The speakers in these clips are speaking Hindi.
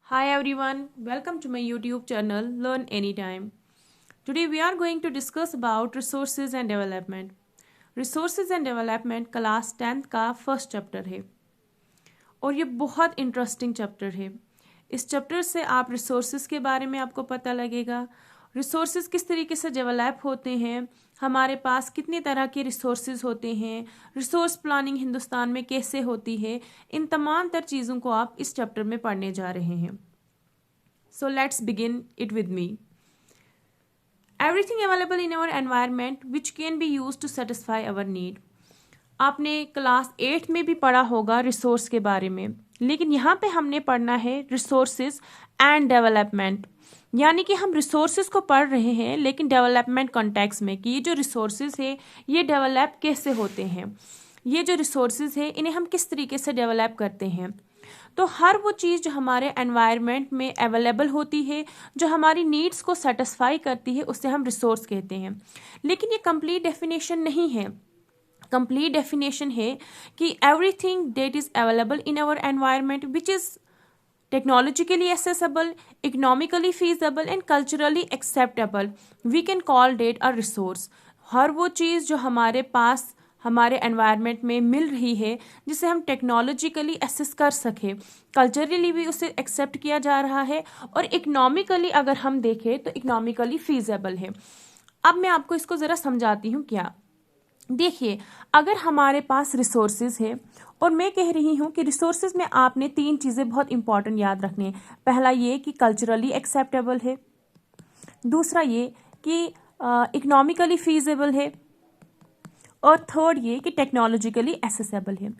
Hi everyone, welcome to my YouTube channel Learn Anytime. Today we are going to discuss about resources and development. Resources and development class 10th का फर्स्ट चैप्टर है और ये बहुत इंटरेस्टिंग चैप्टर है। इस चैप्टर से आप रिसोर्सेज के बारे में आपको पता लगेगा, रिसोर्सेज किस तरीके से डेवलप होते हैं, हमारे पास कितनी तरह के रिसोर्सेज होते हैं, रिसोर्स प्लानिंग हिंदुस्तान में कैसे होती है, इन तमाम तर चीज़ों को आप इस चैप्टर में पढ़ने जा रहे हैं। So let's begin it with me. Everything available in our environment which can be used to satisfy our need. आपने क्लास 8 में भी पढ़ा होगा रिसोर्स के बारे में, लेकिन यहाँ पे हमने पढ़ना है रिसोर्सेज एंड डेवलपमेंट। यानी कि हम रिसोर्सेज को पढ़ रहे हैं लेकिन डेवलपमेंट कॉन्टेक्स्ट में कि ये जो रिसोर्सेज है ये डेवलप कैसे होते हैं, ये जो रिसोर्सेज है इन्हें हम किस तरीके से डेवलप करते हैं। तो हर वो चीज़ जो हमारे एनवायरनमेंट में अवेलेबल होती है, जो हमारी नीड्स को सेटिस्फाई करती है, उससे हम रिसोर्स कहते हैं। लेकिन ये कंप्लीट डेफिनेशन नहीं है। कंप्लीट डेफिनेशन है कि everything that is available in our environment which is technologically accessible, economically feasible and culturally acceptable, we can call that a resource. हर वो चीज़ जो हमारे पास हमारे एनवायरनमेंट में मिल रही है, जिसे हम टेक्नोलॉजिकली एसेस कर सके, कल्चरली भी उसे एक्सेप्ट किया जा रहा है और इकोनॉमिकली अगर हम देखें तो इकोनॉमिकली फीजिबल है। अब मैं आपको इसको ज़रा समझाती हूँ। क्या देखिए, अगर हमारे पास रिसोर्सेज है और मैं कह रही हूँ कि रिसोर्सेज में आपने 3 चीज़ें बहुत इंपॉर्टेंट याद रखनी है। पहला ये कि कल्चरली एक्सेप्टेबल है, दूसरा ये कि इकोनॉमिकली फीजिबल है, और थर्ड ये कि टेक्नोलॉजिकली एसेसेबल है।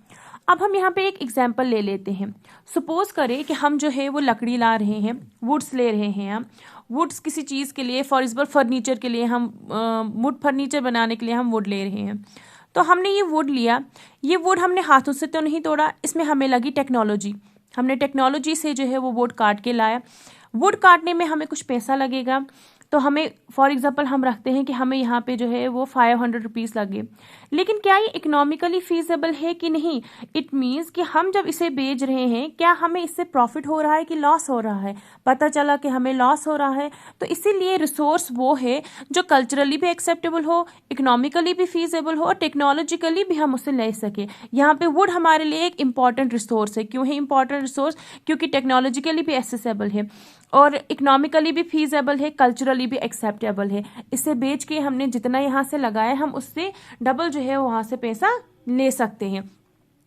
अब हम यहाँ पे एक एग्जांपल ले लेते हैं। सपोज करें कि हम जो है वो लकड़ी ला रहे हैं, वुड्स ले रहे हैं। हम वुड्स किसी चीज़ के लिए, फॉर एग्जाम्पल फर्नीचर के लिए, हम वुड फर्नीचर बनाने के लिए हम वुड ले रहे हैं। तो हमने ये वुड लिया, ये वुड हमने हाथों से तो नहीं तोड़ा, इसमें हमें लगी टेक्नोलॉजी। हमने टेक्नोलॉजी से जो है वो वुड काट के लाया। वुड काटने में हमें कुछ पैसा लगेगा, तो हमें फॉर एग्जांपल हम रखते हैं कि हमें यहाँ पे जो है वो 500 रुपीज़ लगे। लेकिन क्या ये इकोनॉमिकली फीजिबल है कि नहीं? इट मीन्स कि हम जब इसे बेच रहे हैं, क्या हमें इससे प्रॉफिट हो रहा है कि लॉस हो रहा है? पता चला कि हमें लॉस हो रहा है। तो इसीलिए रिसोर्स वो है जो कल्चरली भी एक्सेप्टेबल हो, इकोनॉमिकली भी फीजिबल हो और टेक्नोलॉजिकली भी हम उसे ले सके। यहाँ पे वुड हमारे लिए एक इंपॉर्टेंट रिसोर्स है। क्यों है इंपॉर्टेंट रिसोर्स? क्योंकि टेक्नोलॉजिकली भी एक्सेसिबल है और इकोनॉमिकली भी फीजिबल है, कल्चरली भी एक्सेप्टेबल है। इसे बेच के हमने जितना यहाँ से लगाया, हम उससे डबल जो है वहाँ से पैसा ले सकते हैं।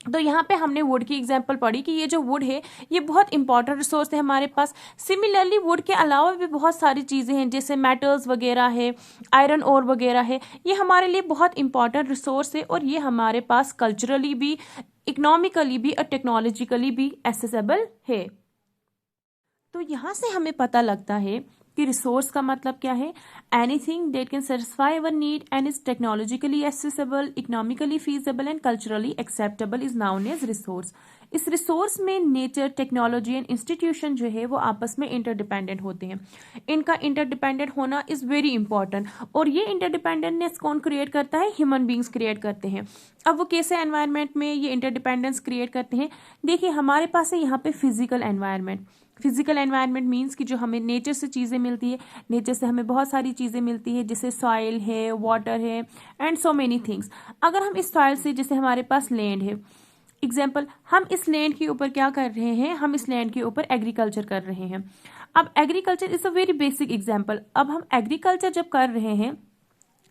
तो यहाँ पे हमने वुड की एग्जांपल पढ़ी कि ये जो वुड है ये बहुत इंपॉर्टेंट रिसोर्स है हमारे पास। सिमिलरली वुड के अलावा भी बहुत सारी चीज़ें हैं, जैसे मेटल्स वगैरह है, आयरन ओर वगैरह है। ये हमारे लिए बहुत इंपॉर्टेंट रिसोर्स है और ये हमारे पास कल्चरली भी, इकोनॉमिकली भी और टेक्नोलॉजिकली भी एक्सेसिबल है। तो यहाँ से हमें पता लगता है कि रिसोर्स का मतलब क्या है। Anything that can satisfy our need and is technologically accessible, economically feasible and culturally acceptable is known as resource. इस रिसोर्स में नेचर, टेक्नोलॉजी एंड इंस्टीट्यूशन जो है वो आपस में इंटरडिपेंडेंट होते हैं। इनका इंटरडिपेंडेंट होना इज वेरी इंपॉर्टेंट और ये इंटरडिपेंडेंटनेस कौन क्रिएट करता है? ह्यूमन बींग्स क्रिएट करते हैं। अब वो कैसे एनवायरनमेंट में ये इंटरडिपेंडेंस क्रिएट करते हैं? देखिए, हमारे पास है यहाँ पे physical environment. Physical environment means कि जो हमें नेचर से चीज़ें मिलती है, नेचर से हमें बहुत सारी चीज़ें मिलती है, जैसे सॉइल है, वाटर है एंड सो मेनी थिंग्स। अगर हम इस सॉइल से, जैसे हमारे पास लैंड है, एग्जाम्पल, हम इस लैंड के ऊपर क्या कर रहे हैं? हम इस लैंड के ऊपर एग्रीकल्चर कर रहे हैं। अब agriculture is a very basic example. अब हम एग्रीकल्चर जब कर रहे हैं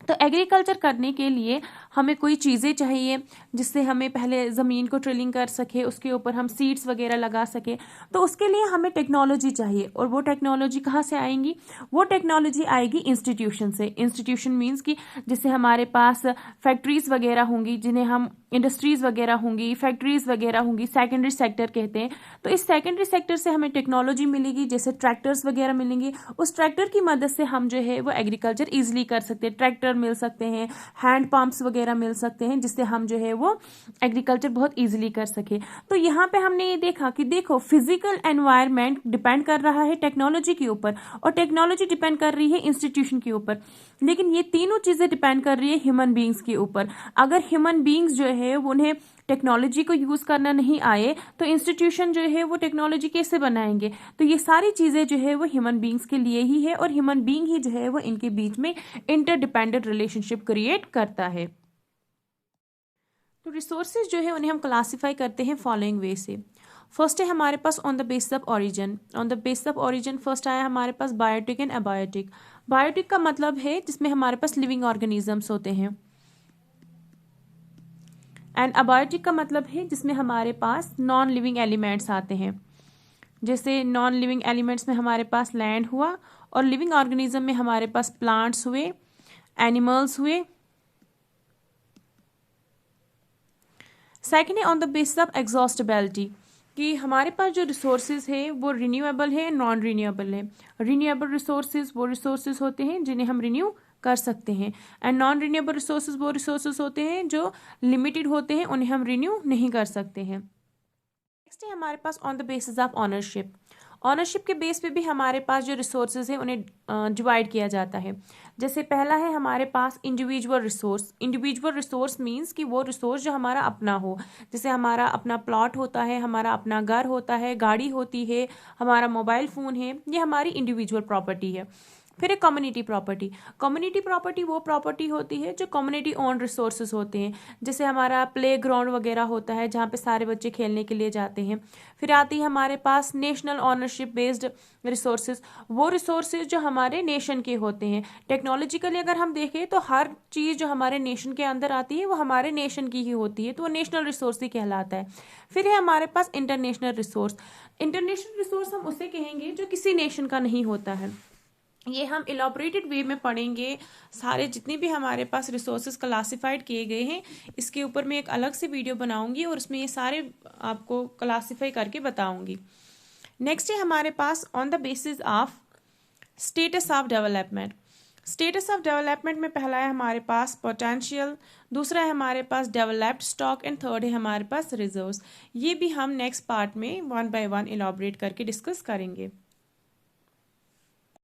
तो एग्रीकल्चर करने के लिए हमें कोई चीज़ें चाहिए, जिससे हमें पहले ज़मीन को ट्रिलिंग कर सके, उसके ऊपर हम सीड्स वगैरह लगा सके। तो उसके लिए हमें टेक्नोलॉजी चाहिए और वो टेक्नोलॉजी कहाँ से आएंगी? वो टेक्नोलॉजी आएगी इंस्टीट्यूशन से। इंस्टीट्यूशन मीन्स कि जैसे हमारे पास फैक्ट्रीज वगैरह होंगी, जिन्हें हम इंडस्ट्रीज वगैरह होंगी, फैक्ट्रीज वगैरह होंगी, सेकेंडरी सेक्टर कहते हैं। तो इस सेकेंडरी सेक्टर से हमें टेक्नोलॉजी मिलेगी, जैसे ट्रैक्टर्स वगैरह मिलेंगे। उस ट्रैक्टर की मदद से हम जो है वो एग्रीकल्चर ईजिली कर सकते हैं। ट्रैक्टर मिल सकते हैं, हैंड पंप्स वगैरह मिल सकते हैं, जिससे हम जो है वो एग्रीकल्चर बहुत ईजिली कर सके। तो यहाँ पे हमने ये देखा कि देखो, फिजिकल एनवायरनमेंट डिपेंड कर रहा है टेक्नोलॉजी के ऊपर और टेक्नोलॉजी डिपेंड कर रही है इंस्टीट्यूशन के ऊपर, लेकिन ये तीनों चीज़ें डिपेंड कर रही है ह्यूमन बींग्स के ऊपर। अगर ह्यूमन बींग्स जो है उन्हें टेक्नोलॉजी को यूज़ करना नहीं आए तो इंस्टीट्यूशन जो है वो टेक्नोलॉजी कैसे बनाएंगे। तो ये सारी चीज़ें जो है वो ह्यूमन बींग्स के लिए ही है और ह्यूमन बींग ही जो है वो इनके बीच में इंटरडिपेंडेंट रिलेशनशिप क्रिएट करता है। तो रिसोर्सेज जो है उन्हें हम क्लासीफाई करते हैं फॉलोइंग वे से। फर्स्ट है हमारे pass on the basis of origin. On the basis of origin first आया हमारे पास बायोटिक एंड अबायोटिक। बायोटिक का मतलब है जिसमें हमारे पास लिविंग ऑर्गेनिजम्स होते हैं, एंड अबायोटिक का मतलब है जिसमें हमारे पास नॉन लिविंग एलिमेंट्स आते हैं। जैसे नॉन लिविंग एलिमेंट्स में हमारे पास लैंड हुआ और लिविंग ऑर्गेनिज्म में हमारे पास प्लांट्स हुए, एनिमल्स हुए। सेकेंड है ऑन द बेसिस ऑफ एग्जॉस्टेबिलिटी, कि हमारे पास जो रिसोर्सेज है वो रिन्यूएबल है, नॉन रिन्यूएबल है। रिन्यूएबल रिसोर्सेज वो रिसोर्सेज होते हैं जिन्हें हम रिन्यू कर सकते हैं, एंड नॉन रिन्यूएबल रिसोर्सेज वो रिसोर्सेज होते हैं जो लिमिटेड होते हैं, उन्हें हम रिन्यू नहीं कर सकते हैं। नेक्स्ट है हमारे pass on the basis of ownership. Ownership के बेस पे भी हमारे पास जो रिसोर्सेज है उन्हें डिवाइड किया जाता है। जैसे पहला है हमारे पास individual resource. Individual resource means कि वो रिसोर्स जो हमारा अपना हो, जैसे हमारा अपना प्लॉट होता है, हमारा अपना घर होता है, गाड़ी होती है, हमारा मोबाइल फ़ोन है, ये हमारी इंडिविजुअल प्रॉपर्टी है। फिर एक कम्युनिटी प्रॉपर्टी। कम्युनिटी प्रॉपर्टी वो प्रॉपर्टी होती है जो कम्युनिटी ओन रिसोर्सेज होते हैं, जैसे हमारा प्ले ग्राउंड वगैरह होता है जहाँ पे सारे बच्चे खेलने के लिए जाते हैं। फिर आती है हमारे पास नेशनल ऑनरशिप बेस्ड रिसोर्सेज। वो रिसोर्सेज जो हमारे नेशन के होते हैं। टेक्नोलॉजिकली अगर हम देखें तो हर चीज़ जो हमारे नेशन के अंदर आती है वो हमारे नेशन की ही होती है, तो वो नेशनल रिसोर्स ही कहलाता है। फिर है हमारे पास इंटरनेशनल रिसोर्स। इंटरनेशनल रिसोर्स हम उसे कहेंगे जो किसी नेशन का नहीं होता है। ये हम इलॉबरेटेड वे में पढ़ेंगे। सारे जितने भी हमारे पास रिसोर्सेज क्लासिफाइड किए गए हैं इसके ऊपर मैं एक अलग से वीडियो बनाऊंगी और उसमें ये सारे आपको क्लासिफाई करके बताऊंगी। नेक्स्ट है हमारे pass on the basis of status of development. Status of development में पहला है हमारे पास पोटेंशियल, दूसरा है हमारे पास डेवलप्ड स्टॉक, एंड थर्ड है हमारे पास रिजर्व्स। ये भी हम नेक्स्ट पार्ट में 1 by 1 इलॉबरेट करके डिस्कस करेंगे।